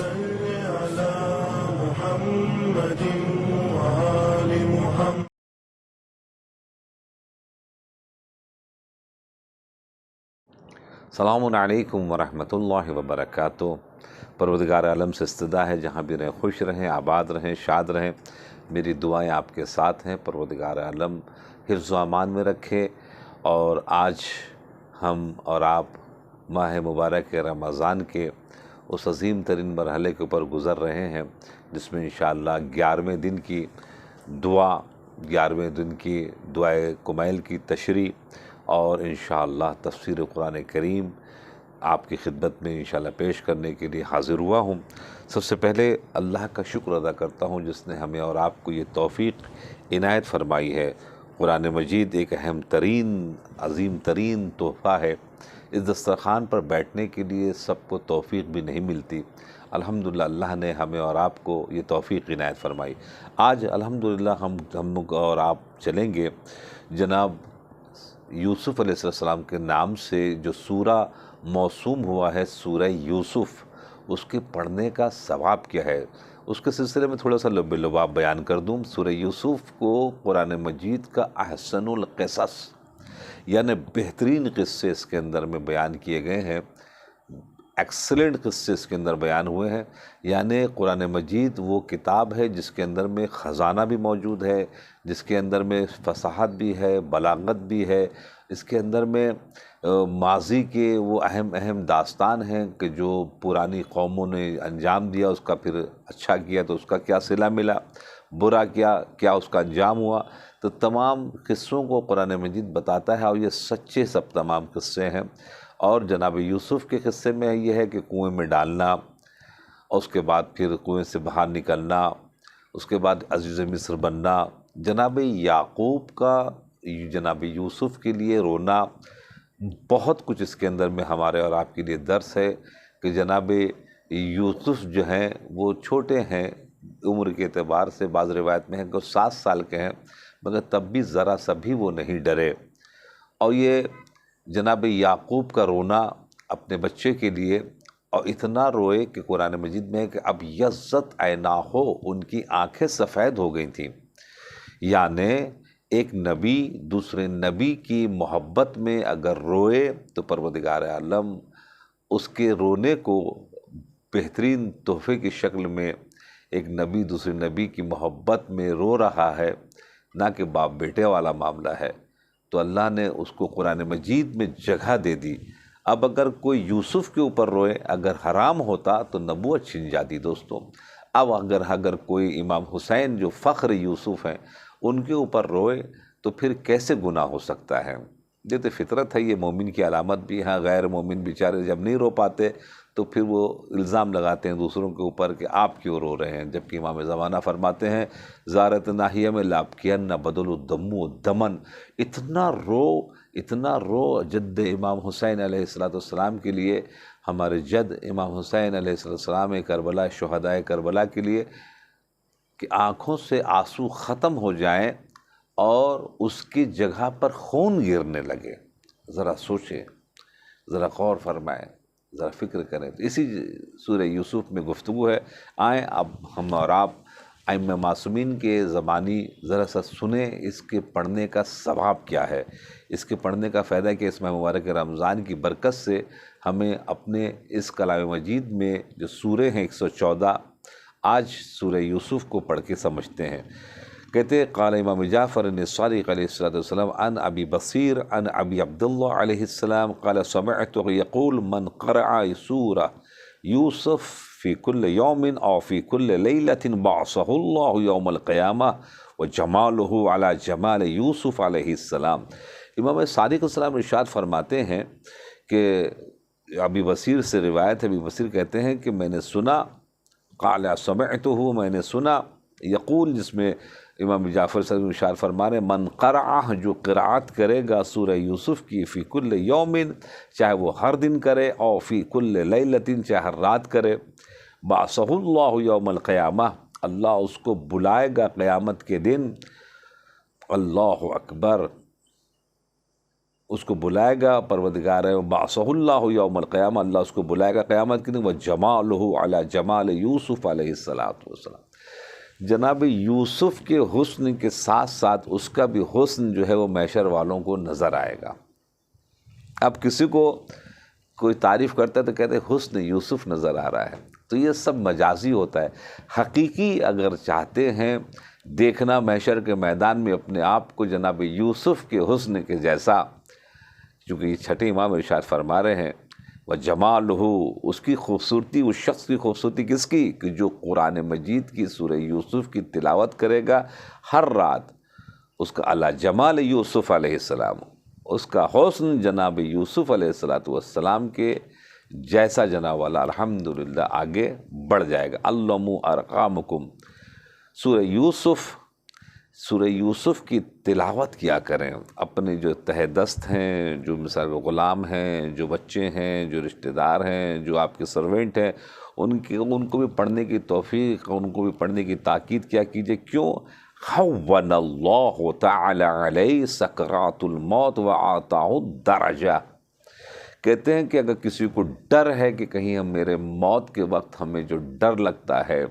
صل على محمد وآل محمد. السلام علیکم ورحمۃ اللہ وبرکاتہ. پروردگار عالم سے استدا ہے جہاں بھی رہیں خوش رہیں، آباد رہیں، شاد رہیں. میری دعائیں آپ کے ساتھ ہیں. پروردگار عالم حفظ و امان میں رکھے. اور آج ہم اور آپ ماہ مبارک رمضان کے اس عظیم ترین مرحلے کے اوپر گزر رہے ہیں جس میں انشاءاللہ 11ویں دن کی دعا، 11ویں دن کی دعائے کمیل کی تشریح اور انشاءاللہ تفسیر قرآن کریم آپ کی خدمت میں انشاءاللہ پیش کرنے کے لیے حاضر ہوا ہوں. سب سے پہلے اللہ کا شکر ادا کرتا ہوں جس نے ہمیں اور آپ کو یہ توفیق عنایت فرمائی ہے. قرآن مجید ایک اہم ترین، عظیم ترین تحفہ ہے. اس دسترخوان پر بیٹھنے کے لیے سب کو توفیق بھی نہیں ملتی. الحمدللہ اللہ نے ہمیں اور آپ کو یہ توفیق عنایت فرمائی. آج الحمدللہ ہم اور آپ چلیں گے جناب یوسف علیہ السلام کے نام سے جو سورہ موسوم ہوا ہے، سورہ یوسف، اس کے پڑھنے کا ثواب کیا ہے اس کے سلسلے میں تھوڑا سا لب لباب بیان کر دوں. سورہ یوسف کو قرآن مجید کا احسن القصص یعنی بہترین قصے اس کے اندر میں بیان کیے گئے ہیں. ایکسلنٹ قصے اس کے اندر بیان ہوئے ہیں. یعنی قرآن مجید وہ کتاب ہے جس کے اندر میں خزانہ بھی موجود ہے، جس کے اندر میں فصاحت بھی ہے، بلاغت بھی ہے. اس کے اندر میں ماضی کے وہ اہم داستان ہیں کہ جو پرانی قوموں نے انجام دیا، اس کا پھر اچھا کیا تو اس کا کیا صلہ ملا، برا کیا اس کا انجام ہوا. تو تمام قصوں کو قرآن مجید بتاتا ہے اور یہ سچے سب تمام قصے ہیں. اور جناب یوسف کے قصے میں یہ ہے کہ کنویں میں ڈالنا، اور اس کے بعد پھر کنویں سے باہر نکلنا، اس کے بعد عزیز مصر بننا، جناب یعقوب کا جناب یوسف کے لیے رونا. بہت کچھ اس کے اندر میں ہمارے اور آپ کے لیے درس ہے کہ جناب یوسف جو ہیں وہ چھوٹے ہیں عمر کے اعتبار سے. بعض روایت میں ہے کہ وہ 7 سال کے ہیں، مگر تب بھی ذرا سا بھی وہ نہیں ڈرے. اور یہ جناب یعقوب کا رونا اپنے بچے کے لیے، اور اتنا روئے کہ قرآن مجید میں ہے کہ اب یزت عیناہو، ان کی آنکھیں سفید ہو گئی تھیں. یعنی ایک نبی دوسرے نبی کی محبت میں اگر روئے تو پروردگار عالم اس کے رونے کو بہترین تحفے کی شکل میں ایک نبی دوسرے نبی کی محبت میں رو رہا ہے، نہ کہ باپ بیٹے والا معاملہ ہے. تو اللہ نے اس کو قرآن مجید میں جگہ دے دی. اب اگر کوئی یوسف کے اوپر روئے، اگر حرام ہوتا تو نبوت چھن جاتی دوستوں. اب اگر کوئی امام حسین جو فخر یوسف ہیں ان کے اوپر روئے تو پھر کیسے گناہ ہو سکتا ہے؟ یہ تو فطرت ہے، یہ مومن کی علامت بھی ہے. غیر مومن بیچارے جب نہیں رو پاتے تو پھر وہ الزام لگاتے ہیں دوسروں کے اوپر کہ آپ کیوں رو رہے ہیں، جبکہ امام زمانہ فرماتے ہیں زارت ناحیہ میں لابکین نہ بدل الدم و دمن. اتنا رو جد امام حسین علیہ السلام کے لیے، ہمارے جد امام حسین علیہ السلام کربلا، شہدائے کربلا کے لیے، کہ آنکھوں سے آنسو ختم ہو جائیں اور اس کی جگہ پر خون گرنے لگے. ذرا سوچیں، ذرا غور فرمائیں، ذرا فکر کریں. تو اسی سورہ یوسف میں گفتگو ہے. آئیں اب ہم اور آپ ائمہ معصومین کے زبانی ذرا سا سنیں اس کے پڑھنے کا ثواب کیا ہے، اس کے پڑھنے کا فائدہ کہ اس ماہ مبارک رمضان کی برکت سے ہمیں اپنے اس کلام مجید میں جو سورے ہیں 114، آج سورہ یوسف کو پڑھ کے سمجھتے ہیں. کہتے ہیں قال امام جعفر صادق علیہ السلام عن ابی بصیر عن ابی عبداللہ علیہ السلام قال سمعت یقول من قرأ سورہ یوسف فی کل یوم او فی کل لیلۃ بعثہ اللہ یوم القیامہ وجمالہ علی جمال یوسف علیہ السلام. امام صادق السلام ارشاد فرماتے ہیں کہ ابی بصیر سے روایت ہے، ابی بصیر کہتے ہیں کہ میں نے سنا، قال سمعتہ، میں نے سنا، یقول جس میں امام جعفر صاحب ارشاد فرما رہے ہیں من قرأ، جو قرأت کرے گا سورہ یوسف کی، فی کل یومن، چاہے وہ ہر دن کرے، او فی کل لیلۃ، چاہے ہر رات کرے، بعثہ اللہ یوم القیامہ، اللہ اس کو بلائے گا قیامت کے دن. اللہ اکبر. اس کو بلائے گا پروردگار بعثہ اللہ یوم القیامہ، اللہ اس کو بلائے گا قیامت کے دن، وجمالہ علی جمال یوسف علیہ السلام، جناب یوسف کے حسن کے ساتھ ساتھ اس کا بھی حسن جو ہے وہ محشر والوں کو نظر آئے گا۔ اب کسی کو کوئی تعریف کرتا ہے تو کہتے ہیں حسن یوسف نظر آ رہا ہے، تو یہ سب مجازی ہوتا ہے۔ حقیقی اگر چاہتے ہیں دیکھنا محشر کے میدان میں اپنے آپ کو جناب یوسف کے حسن کے جیسا، چونکہ یہ چھٹے امام ارشاد فرما رہے ہیں وجمالہ، اس کی خوبصورتی، اس شخص کی خوبصورتی کس کی، کہ جو قرآن مجید کی سورہ یوسف کی تلاوت کرے گا ہر رات، اس کا علی جمال یوسف علیہ السلام، اس کا حسن جناب یوسف علیہ السلام کے جیسا جناب والا الحمدللہ آگے بڑھ جائے گا۔ علموا ارقامکم، سورہ یوسف کی تلاوت کیا کریں، اپنے جو تہ دست ہیں، جو مثال غلام ہیں، جو بچے ہیں، جو رشتہ دار ہیں، جو آپ کے سرونٹ ہیں، ان کو بھی پڑھنے کی توفیق، ان کو بھی پڑھنے کی تاکید کیا کیجئے۔ کیوں؟ حون اللہ تعالی علیہ سکرات الموت وآتاہ الدرجہ، کہتے ہیں کہ اگر کسی کو ڈر ہے کہ کہیں میرے موت کے وقت ہمیں جو ڈر لگتا ہے،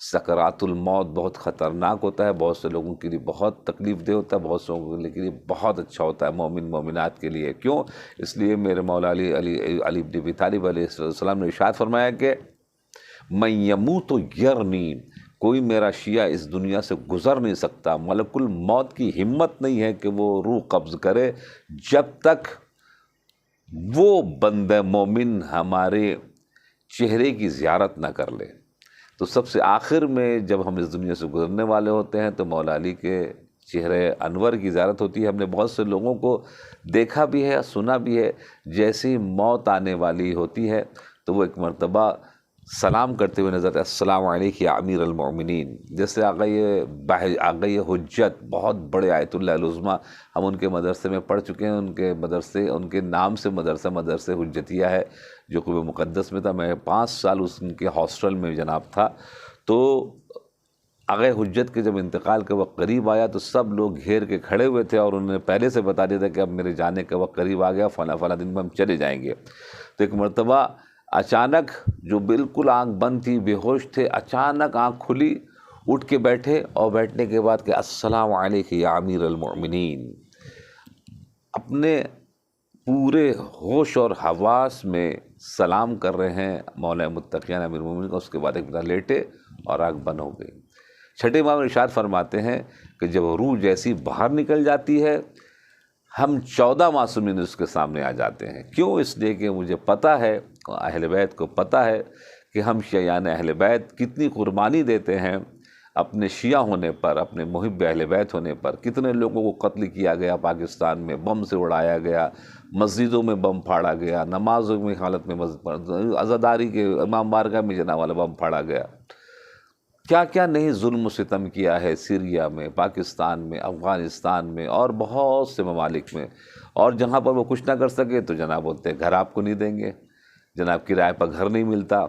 سکرات الموت بہت خطرناک ہوتا ہے، بہت سے لوگوں کے لیے بہت تکلیف دہ ہوتا ہے، بہت سے لوگوں کے لیے بہت اچھا ہوتا ہے، مومن مومنات کے لیے۔ کیوں؟ اس لیے میرے مولا علی بن ابی طالب علیہ السلام نے ارشاد فرمایا کہ من یموت یرمی، کوئی میرا شیعہ اس دنیا سے گزر نہیں سکتا، ملک الموت کی ہمت نہیں ہے کہ وہ روح قبض کرے جب تک وہ بندہ مومن ہمارے چہرے کی زیارت نہ کر لے۔ تو سب سے آخر میں جب ہم اس دنیا سے گزرنے والے ہوتے ہیں تو مولا علی کے چہرے انور کی زیارت ہوتی ہے۔ ہم نے بہت سے لوگوں کو دیکھا بھی ہے، سنا بھی ہے، جیسی موت آنے والی ہوتی ہے تو وہ ایک مرتبہ سلام کرتے ہوئے نظر آتے، السلام علیکم یا امیر المؤمنین، جیسے آگئی حجت، بہت بڑے آیت اللہ العظمیٰ، ہم ان کے مدرسے میں پڑھ چکے ہیں، ان کے نام سے مدرسہ حجتیہ ہے جو قبہ مقدس میں تھا۔ میں 5 سال ان کے ہاسٹل میں جناب تھا۔ تو آغا حجت کے جب انتقال کا وقت قریب آیا تو سب لوگ گھیر کے کھڑے ہوئے تھے اور انہوں نے پہلے سے بتا دیا تھا کہ اب میرے جانے کا وقت قریب آ گیا، فلاں فلاں دن میں ہم چلے جائیں گے۔ تو ایک مرتبہ اچانک جو بالکل آنکھ بند تھی، بے ہوش تھے، اچانک آنکھ کھلی، اٹھ کے بیٹھے اور بیٹھنے کے بعد کہ السلام علیکم یا امیر المؤمنین، اپنے پورے ہوش اور حواس میں سلام کر رہے ہیں مولا متقین امیر المؤمنین کا۔ اس کے بعد ایک بار لیٹے اور آنکھ بند ہو گئی۔ چھٹے امام ارشاد فرماتے ہیں کہ جب روح جیسی باہر نکل جاتی ہے، ہم 14 معصومین اس کے سامنے آ جاتے ہیں۔ کیوں؟ اس لیے کہ مجھے پتہ ہے، اہل بیت کو پتہ ہے کہ ہم شیعان اہل بیت کتنی قربانی دیتے ہیں اپنے شیعہ ہونے پر، اپنے محب اہل بیت ہونے پر۔ کتنے لوگوں کو قتل کیا گیا پاکستان میں، بم سے اڑایا گیا، مسجدوں میں بم پھاڑا گیا، نمازوں کی حالت میں عزاداری کے امام بارگاہ میں جناب والا بم پھاڑا گیا، کیا کیا نہیں ظلم و ستم کیا ہے سیریا میں، پاکستان میں، افغانستان میں اور بہت سے ممالک میں۔ اور جہاں پر وہ کچھ نہ کر سکے تو جناب بولتے ہیں گھر آپ کو نہیں دیں گے، جناب کرائے پر گھر نہیں ملتا،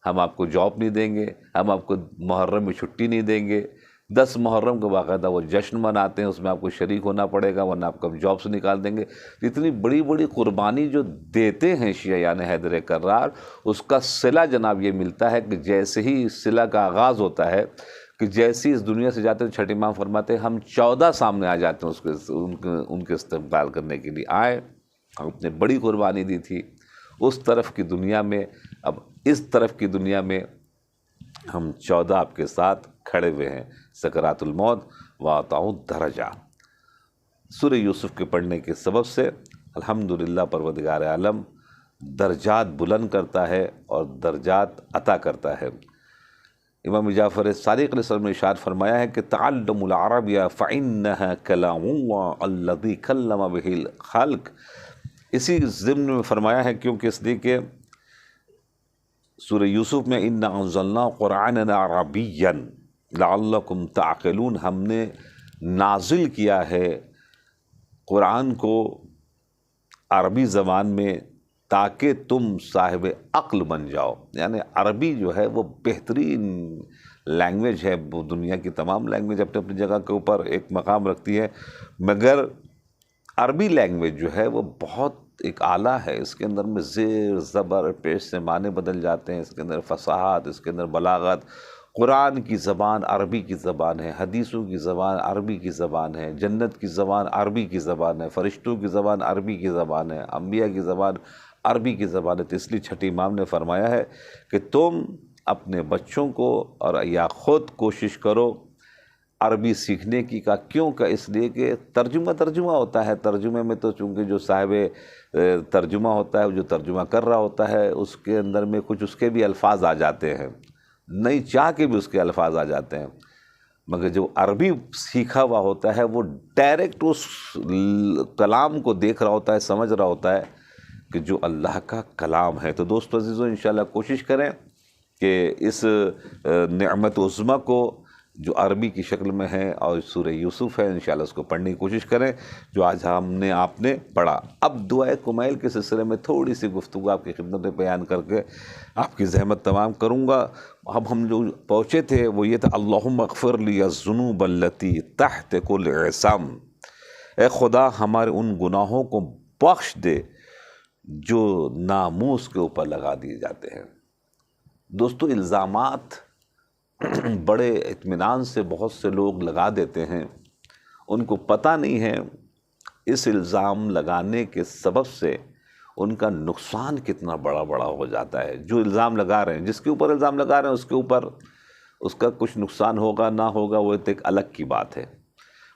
ہم آپ کو جاب نہیں دیں گے، ہم آپ کو محرم میں چھٹی نہیں دیں گے۔ 10 محرم کو باقاعدہ وہ جشن مناتے ہیں، اس میں آپ کو شریک ہونا پڑے گا ورنہ آپ کو جاب سے نکال دیں گے۔ اتنی بڑی بڑی قربانی جو دیتے ہیں شیعان حیدر کرار، اس کا صلہ جناب یہ ملتا ہے کہ جیسے ہی اس صلہ کا آغاز ہوتا ہے کہ جیسے اس دنیا سے جاتے ہیں، چھٹے امام فرماتے ہیں ہم 14 سامنے آ جاتے ہیں ان کے استقبال کرنے کے لیے۔ آئے، ہم نے بڑی قربانی دی تھی اس طرف کی دنیا میں، اب اس طرف کی دنیا میں ہم 14 آپ کے ساتھ کھڑے ہوئے ہیں۔ سکرات الموت وآتاہ الدرجہ، سورہ یوسف کے پڑھنے کے سبب سے الحمدللہ پروردگار عالم درجات بلند کرتا ہے اور درجات عطا کرتا ہے۔ امام جعفر صادق علیہ السلام نے ارشاد فرمایا ہے کہ تعلموا العربیہ فإنها کلام اللہ الذی کلم بہ الخلق، اسی ضمن میں فرمایا ہے کیونکہ اس لیے کہ سورہ یوسف میں انا انزلنا قرآنا عربیا لعلکم تعقلون، ہم نے نازل کیا ہے قرآن کو عربی زبان میں تاکہ تم صاحب عقل بن جاؤ۔ یعنی عربی جو ہے وہ بہترین لینگویج ہے، وہ دنیا کی تمام لینگویج اپنے اپنی جگہ کے اوپر ایک مقام رکھتی ہے، مگر عربی لینگویج جو ہے وہ بہت ایک اعلیٰ ہے، اس کے اندر میں زیر زبر پیش سے معنی بدل جاتے ہیں، اس کے اندر فصاحت، اس کے اندر بلاغت۔ قرآن کی زبان عربی کی زبان ہے، حدیثوں کی زبان عربی کی زبان ہے، جنت کی زبان عربی کی زبان ہے، فرشتوں کی زبان عربی کی زبان ہے، انبیاء کی زبان عربی کی زبان ہے۔ تو اس لیے چھٹی امام نے فرمایا ہے کہ تم اپنے بچوں کو اور یا خود کوشش کرو عربی سیکھنے کی۔ کا کیوں؟ کا اس لیے کہ ترجمہ ہوتا ہے، ترجمے میں تو چونکہ جو صاحب ترجمہ ہوتا ہے، جو ترجمہ کر رہا ہوتا ہے، اس کے اندر میں کچھ اس کے بھی الفاظ آ جاتے ہیں، نہیں چاہ کے بھی اس کے الفاظ آ جاتے ہیں، مگر جو عربی سیکھا ہوا ہوتا ہے وہ ڈائریکٹ اس کلام کو دیکھ رہا ہوتا ہے، سمجھ رہا ہوتا ہے کہ جو اللہ کا کلام ہے۔ تو دوستو عزیزو، انشاءاللہ کوشش کریں کہ اس نعمت عظمیٰ کو جو عربی کی شکل میں ہے اور سورہ یوسف ہے، انشاءاللہ اس کو پڑھنے کی کوشش کریں جو آج آپ نے پڑھا۔ اب دعائے کمیل کے سلسلے میں تھوڑی سی گفتگو آپ کی خدمت میں بیان کر کے آپ کی زحمت تمام کروں گا۔ اب ہم جو پہنچے تھے وہ یہ تھا، اللہم اغفر لی الذنوب التی تحت کل عصام، اے خدا ہمارے ان گناہوں کو بخش دے جو ناموس کے اوپر لگا دیے جاتے ہیں۔ دوستو، الزامات بڑے اطمینان سے بہت سے لوگ لگا دیتے ہیں، ان کو پتہ نہیں ہے اس الزام لگانے کے سبب سے ان کا نقصان کتنا بڑا ہو جاتا ہے۔ جو الزام لگا رہے ہیں، جس کے اوپر الزام لگا رہے ہیں اس کے اوپر اس کا کچھ نقصان ہوگا نہ ہوگا وہ ایک الگ کی بات ہے،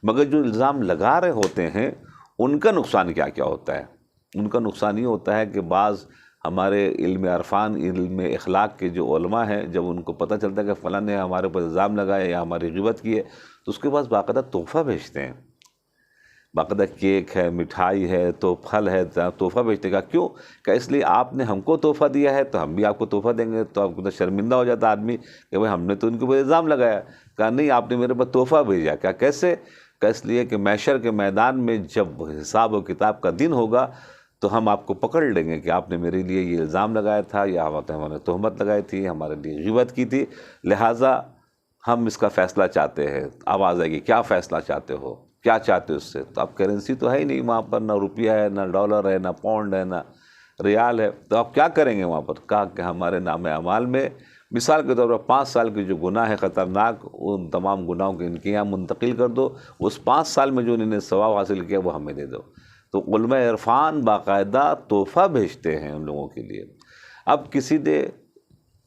مگر جو الزام لگا رہے ہوتے ہیں ان کا نقصان کیا ہوتا ہے؟ ان کا نقصان یہ ہوتا ہے کہ بعض ہمارے علم عرفان، علم اخلاق کے جو علماء ہیں، جب ان کو پتہ چلتا ہے کہ فلاں نے ہمارے اوپر الزام لگایا یا ہماری غیبت کی ہے، تو اس کے بعد باقاعدہ تحفہ بھیجتے ہیں، باقاعدہ کیک ہے، مٹھائی ہے، تو پھل ہے، تحفہ بھیجتے گا۔ کیوں؟ کہ اس لیے آپ نے ہم کو تحفہ دیا ہے تو ہم بھی آپ کو تحفہ دیں گے۔ تو آپ کو تو شرمندہ ہو جاتا آدمی کہ بھئی ہم نے تو ان کے اوپر الزام لگایا، کہا نہیں آپ نے میرے پر تحفہ بھیجا۔ کیا کیسے؟ کہ اس لیے کہ محشر کے میدان میں جب حساب و کتاب کا دن ہوگا تو ہم آپ کو پکڑ لیں گے کہ آپ نے میرے لیے یہ الزام لگایا تھا یا ہمارے تہمت لگائی تھی، ہمارے لیے غیبت کی تھی، لہٰذا ہم اس کا فیصلہ چاہتے ہیں۔ آواز آئے گی، کیا فیصلہ چاہتے ہو؟ کیا چاہتے ہو اس سے؟ تو اب کرنسی تو ہے ہی نہیں وہاں پر، نہ روپیہ ہے، نہ ڈالر ہے، نہ پاؤنڈ ہے، نہ ریال ہے، تو آپ کیا کریں گے وہاں پر؟ کہا کہ ہمارے نام اعمال میں مثال کے طور پر 5 سال کے جو گناہ ہے خطرناک، ان تمام گناہوں کے ان کے یہاں منتقل کر دو، اس 5 سال میں جو انہوں نے ثواب حاصل کیا وہ ہمیں دے دو۔ تو علماء عرفان باقاعدہ تحفہ بھیجتے ہیں ان لوگوں کے لیے۔ اب کسی نے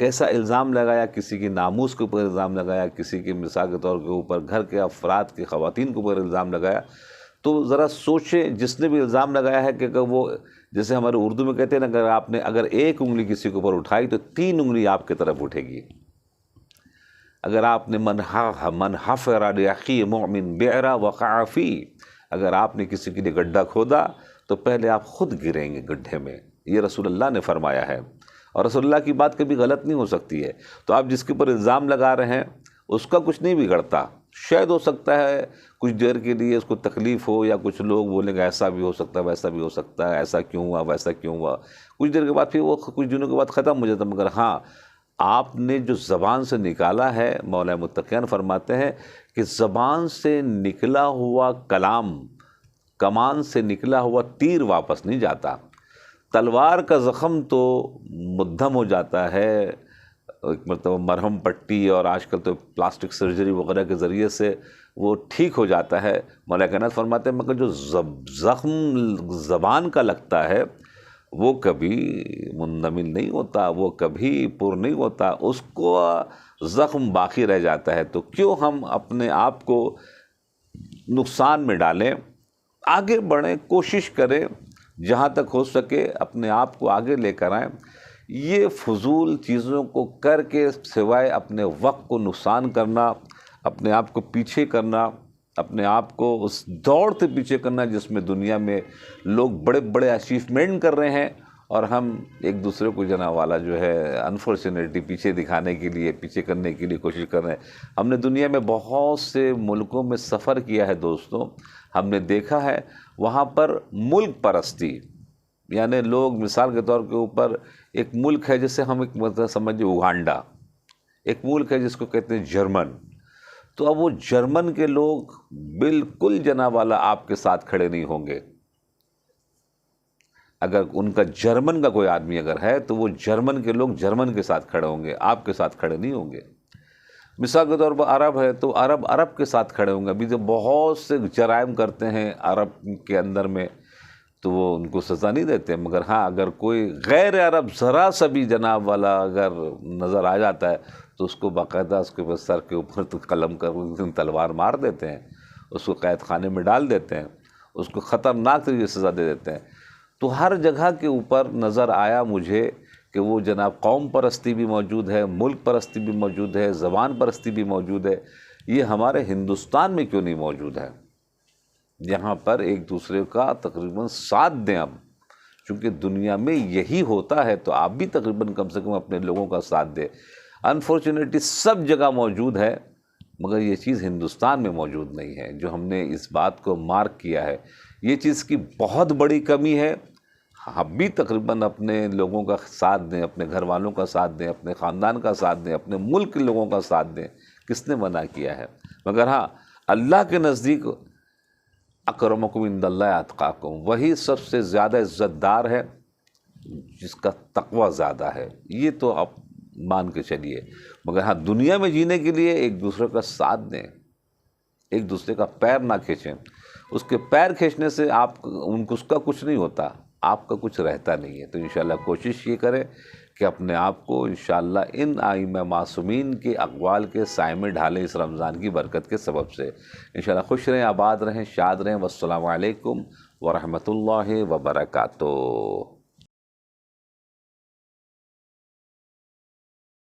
کیسا الزام لگایا، کسی کی ناموس کے اوپر الزام لگایا، کسی کی مثال کے طور کے اوپر گھر کے افراد کی خواتین کے اوپر الزام لگایا، تو ذرا سوچیں جس نے بھی الزام لگایا ہے کہ وہ، جیسے ہمارے اردو میں کہتے ہیں نا، اگر ایک انگلی کسی کے اوپر اٹھائی تو 3 انگلی آپ کی طرف اٹھے گی۔ اگر آپ نے من حفر لأخی مؤمن بئر وقع فیہ، اگر آپ نے کسی کے لیے گڈھا کھودا تو پہلے آپ خود گریں گے گڈھے میں، یہ رسول اللہ نے فرمایا ہے، اور رسول اللہ کی بات کبھی غلط نہیں ہو سکتی ہے۔ تو آپ جس کے اوپر الزام لگا رہے ہیں اس کا کچھ نہیں بگڑتا، شاید ہو سکتا ہے کچھ دیر کے لیے اس کو تکلیف ہو، یا کچھ لوگ بولیں گے ایسا بھی ہو سکتا ہے، ویسا بھی ہو سکتا ہے، ایسا کیوں ہوا، ویسا کیوں ہوا، کچھ دیر کے بعد پھر وہ کچھ دنوں کے بعد ختم ہو جاتا۔ مگر ہاں، آپ نے جو زبان سے نکالا ہے، مولا متقیان فرماتے ہیں کہ زبان سے نکلا ہوا کلام، کمان سے نکلا ہوا تیر واپس نہیں جاتا۔ تلوار کا زخم تو مدھم ہو جاتا ہے، ایک مرتبہ مرہم پٹی اور آج کل تو پلاسٹک سرجری وغیرہ کے ذریعے سے وہ ٹھیک ہو جاتا ہے۔ مولا کائنات فرماتے ہیں مگر جو زخم زبان کا لگتا ہے وہ کبھی مندمل نہیں ہوتا، وہ کبھی پر نہیں ہوتا، اس کو زخم باقی رہ جاتا ہے۔ تو کیوں ہم اپنے آپ کو نقصان میں ڈالیں؟ آگے بڑھیں، کوشش کریں جہاں تک ہو سکے اپنے آپ کو آگے لے کر آئیں۔ یہ فضول چیزوں کو کر کے سوائے اپنے وقت کو نقصان کرنا، اپنے آپ کو پیچھے کرنا، اپنے آپ کو اس دوڑ سے پیچھے کرنا جس میں دنیا میں لوگ بڑے بڑے اچیومنٹ کر رہے ہیں، اور ہم ایک دوسرے کو جنا والا جو ہے انفارچونیٹلی پیچھے دکھانے کے لیے، پیچھے کرنے کے لیے کوشش کر رہے ہیں۔ ہم نے دنیا میں بہت سے ملکوں میں سفر کیا ہے دوستوں، ہم نے دیکھا ہے وہاں پر ملک پرستی، یعنی لوگ مثال کے طور کے اوپر ایک ملک ہے جسے ہم ایک سمجھے اگانڈا، ایک ملک ہے جس کو کہتے ہیں جرمن، تو اب وہ جرمن کے لوگ بالکل جناب والا آپ کے ساتھ کھڑے نہیں ہوں گے. اگر ان کا جرمن کا کوئی آدمی اگر ہے تو وہ جرمن کے لوگ جرمن کے ساتھ کھڑے ہوں گے، آپ کے ساتھ کھڑے نہیں ہوں گے. مثال کے طور پر عرب ہے تو عرب کے ساتھ کھڑے ہوں گے. ابھی جو بہت سے جرائم کرتے ہیں عرب کے اندر میں تو وہ ان کو سزا نہیں دیتے، مگر ہاں اگر کوئی غیر عرب ذرا سا بھی جناب والا اگر نظر آ جاتا ہے تو اس کو باقاعدہ اس کے سر کے اوپر تو قلم کر تلوار مار دیتے ہیں، اس کو قید خانے میں ڈال دیتے ہیں، اس کو خطرناک طریقے سے سزا دے دیتے ہیں. تو ہر جگہ کے اوپر نظر آیا مجھے کہ وہ جناب قوم پرستی بھی موجود ہے، ملک پرستی بھی موجود ہے، زبان پرستی بھی موجود ہے. یہ ہمارے ہندوستان میں کیوں نہیں موجود ہے؟ یہاں پر ایک دوسرے کا تقریباً ساتھ دیں. اب چونکہ دنیا میں یہی ہوتا ہے تو آپ بھی تقریباً کم سے کم اپنے لوگوں کا ساتھ دیں. انفارچونیٹلی سب جگہ موجود ہے مگر یہ چیز ہندوستان میں موجود نہیں ہے. جو ہم نے اس بات کو مارک کیا ہے یہ چیز کی بہت بڑی کمی ہے. ہم بھی تقریباً اپنے لوگوں کا ساتھ دیں، اپنے گھر والوں کا ساتھ دیں، اپنے خاندان کا ساتھ دیں، اپنے ملک کے لوگوں کا ساتھ دیں. کس نے منع کیا ہے؟ مگر ہاں اللہ کے نزدیک اکرمکم عند اللہ اتقاکم، وہی سب سے زیادہ عزت دار ہے جس کا تقوی زیادہ ہے. یہ تو آپ مان کے چلیے. مگر ہاں دنیا میں جینے کے لیے ایک دوسرے کا ساتھ دیں، ایک دوسرے کا پیر نہ کھینچیں. اس کے پیر کھینچنے سے اس کا کچھ نہیں ہوتا، آپ کا کچھ رہتا نہیں ہے. تو انشاءاللہ کوشش یہ کریں کہ اپنے آپ کو انشاءاللہ ان ائمہ معصومین کے اقوال کے سائے میں ڈھالیں اس رمضان کی برکت کے سبب سے. انشاءاللہ خوش رہیں، آباد رہیں، شاد رہیں. والسلام علیکم ورحمۃ اللہ وبرکاتہ.